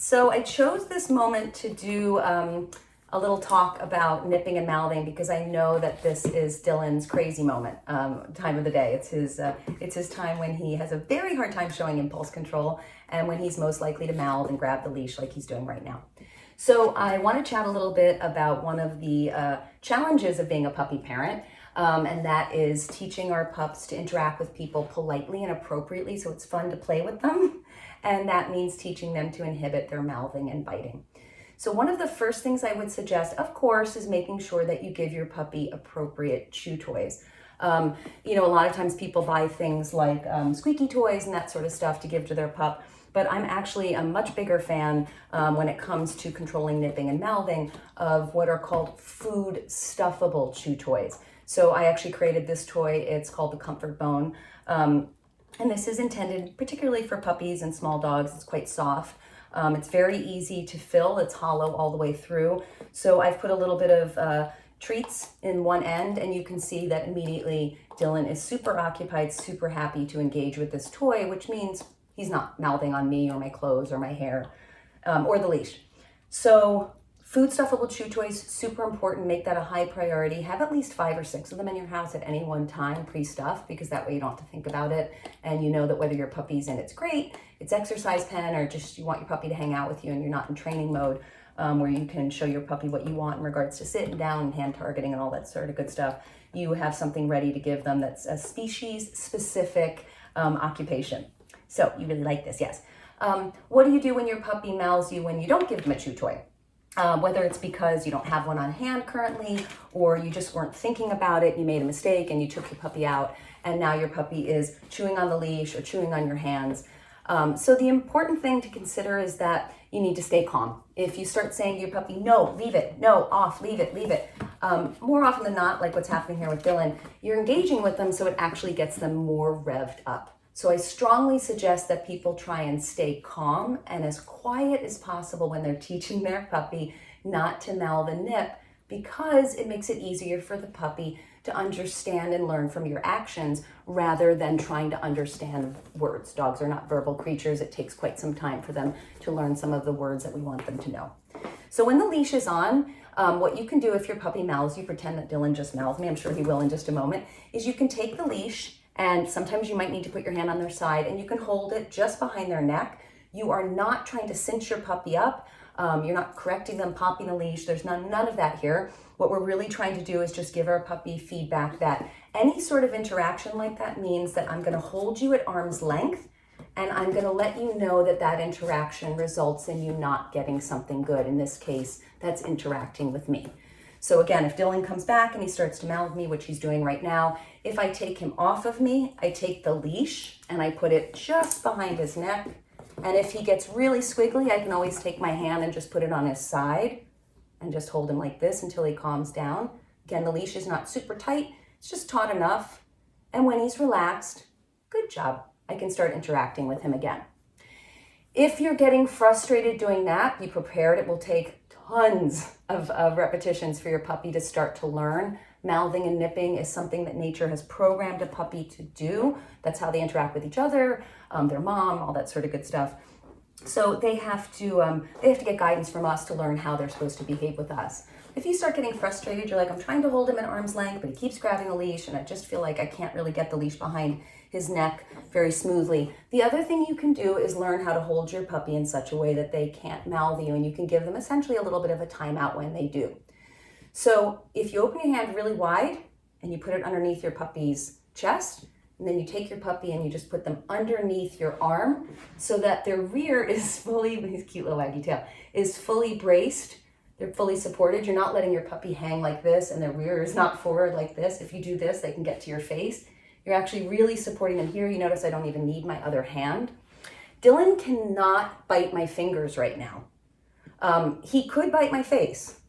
So I chose this moment to do a little talk about nipping and mouthing because I know that this is Dylan's crazy moment, time of the day. It's his time when he has a very hard time showing impulse control and when he's most likely to mouth and grab the leash like he's doing right now. So I want to chat a little bit about one of the challenges of being a puppy parent, and that is teaching our pups to interact with people politely and appropriately so it's fun to play with them. And that means teaching them to inhibit their mouthing and biting. So one of the first things I would suggest, of course, is making sure that you give your puppy appropriate chew toys. A lot of times people buy things like squeaky toys and that sort of stuff to give to their pup. But I'm actually a much bigger fan when it comes to controlling nipping and mouthing of what are called food stuffable chew toys. So I actually created this toy. It's called the Comfort Bone. And this is intended particularly for puppies and small dogs. It's quite soft. It's very easy to fill. It's hollow all the way through. So I've put a little bit of treats in one end, and you can see that immediately Dylan is super occupied, super happy to engage with this toy, which means he's not mouthing on me or my clothes or my hair or the leash. So food stuffable chew toys, super important. Make that a high priority. Have at least 5 or 6 of them in your house at any one time, pre-stuffed, because that way you don't have to think about it. And you know that whether your puppy's in its crate, its exercise pen, or just you want your puppy to hang out with you and you're not in training mode, where you can show your puppy what you want in regards to sitting down and hand targeting and all that sort of good stuff. You have something ready to give them that's a species-specific occupation. So you really like this, yes. What do you do when your puppy mouths you when you don't give them a chew toy? Whether it's because you don't have one on hand currently, or you just weren't thinking about it, you made a mistake and you took your puppy out, and now your puppy is chewing on the leash or chewing on your hands. So the important thing to consider is that you need to stay calm. If you start saying to your puppy, no, leave it, no, off, leave it, more often than not, like what's happening here with Dylan, you're engaging with them so it actually gets them more revved up. So I strongly suggest that people try and stay calm and as quiet as possible when they're teaching their puppy not to mouth and nip, because it makes it easier for the puppy to understand and learn from your actions rather than trying to understand words. Dogs are not verbal creatures. It takes quite some time for them to learn some of the words that we want them to know. So when the leash is on, what you can do if your puppy mouths you, pretend that Dylan just mouthed me, I'm sure he will in just a moment, is you can take the leash, and sometimes you might need to put your hand on their side, and you can hold it just behind their neck. You are not trying to cinch your puppy up. You're not correcting them, popping the leash. There's none of that here. What we're really trying to do is just give our puppy feedback that any sort of interaction like that means that I'm going to hold you at arm's length, and I'm going to let you know that that interaction results in you not getting something good. In this case, that's interacting with me. So again, if Dylan comes back and he starts to mouth me, which he's doing right now, if I take him off of me, I take the leash and I put it just behind his neck. And if he gets really squiggly, I can always take my hand and just put it on his side and just hold him like this until he calms down. Again, the leash is not super tight. It's just taut enough. And when he's relaxed, good job. I can start interacting with him again. If you're getting frustrated doing that, be prepared. It will take tons of repetitions for your puppy to start to learn. Mouthing and nipping is something that nature has programmed a puppy to do. That's how they interact with each other, their mom, all that sort of good stuff. So they have to get guidance from us to learn how they're supposed to behave with us. If you start getting frustrated, you're like, I'm trying to hold him at arm's length, but he keeps grabbing a leash, and I just feel like I can't really get the leash behind his neck very smoothly. The other thing you can do is learn how to hold your puppy in such a way that they can't mouth you, and you can give them essentially a little bit of a timeout when they do. So if you open your hand really wide and you put it underneath your puppy's chest, and then you take your puppy and you just put them underneath your arm so that their rear is fully, his cute little waggy tail, is fully braced. They're fully supported. You're not letting your puppy hang like this and their rear is not forward like this. If you do this, they can get to your face. You're actually really supporting them here. You notice I don't even need my other hand. Dylan cannot bite my fingers right now. He could bite my face,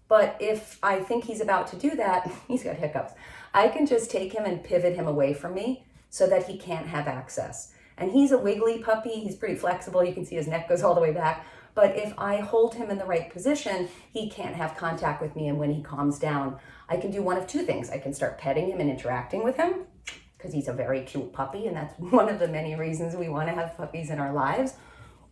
but if I think he's about to do that, he's got hiccups. I can just take him and pivot him away from me so that he can't have access. And he's a wiggly puppy. He's pretty flexible. You can see his neck goes all the way back. But if I hold him in the right position, he can't have contact with me. And when he calms down, I can do one of two things. I can start petting him and interacting with him because he's a very cute puppy. And that's one of the many reasons we want to have puppies in our lives.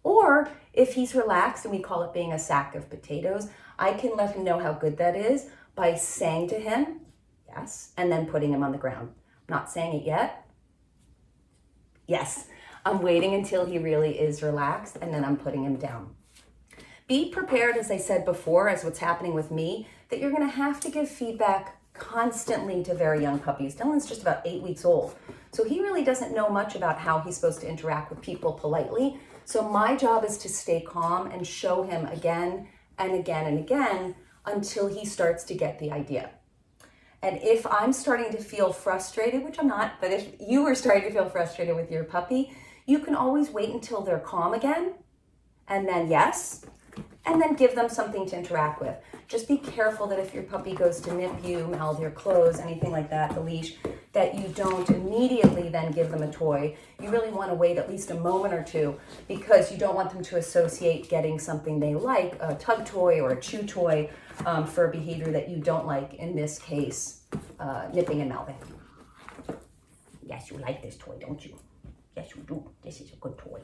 Or if he's relaxed, and we call it being a sack of potatoes, I can let him know how good that is by saying to him, yes, and then putting him on the ground. I'm not saying it yet. Yes, I'm waiting until he really is relaxed, and then I'm putting him down. Be prepared, as I said before, as what's happening with me, that you're gonna have to give feedback constantly to very young puppies. Dylan's just about 8 weeks old, so he really doesn't know much about how he's supposed to interact with people politely. So my job is to stay calm and show him again and again and again until he starts to get the idea. And if I'm starting to feel frustrated, which I'm not, but if you are starting to feel frustrated with your puppy, you can always wait until they're calm again, and then yes, and then give them something to interact with. Just be careful that if your puppy goes to nip you, mouth your clothes, anything like that, the leash, that you don't immediately then give them a toy. You really want to wait at least a moment or two, because you don't want them to associate getting something they like, a tug toy or a chew toy, for a behavior that you don't like, in this case, nipping and mouthing. Yes, you like this toy, don't you? Yes, you do. This is a good toy.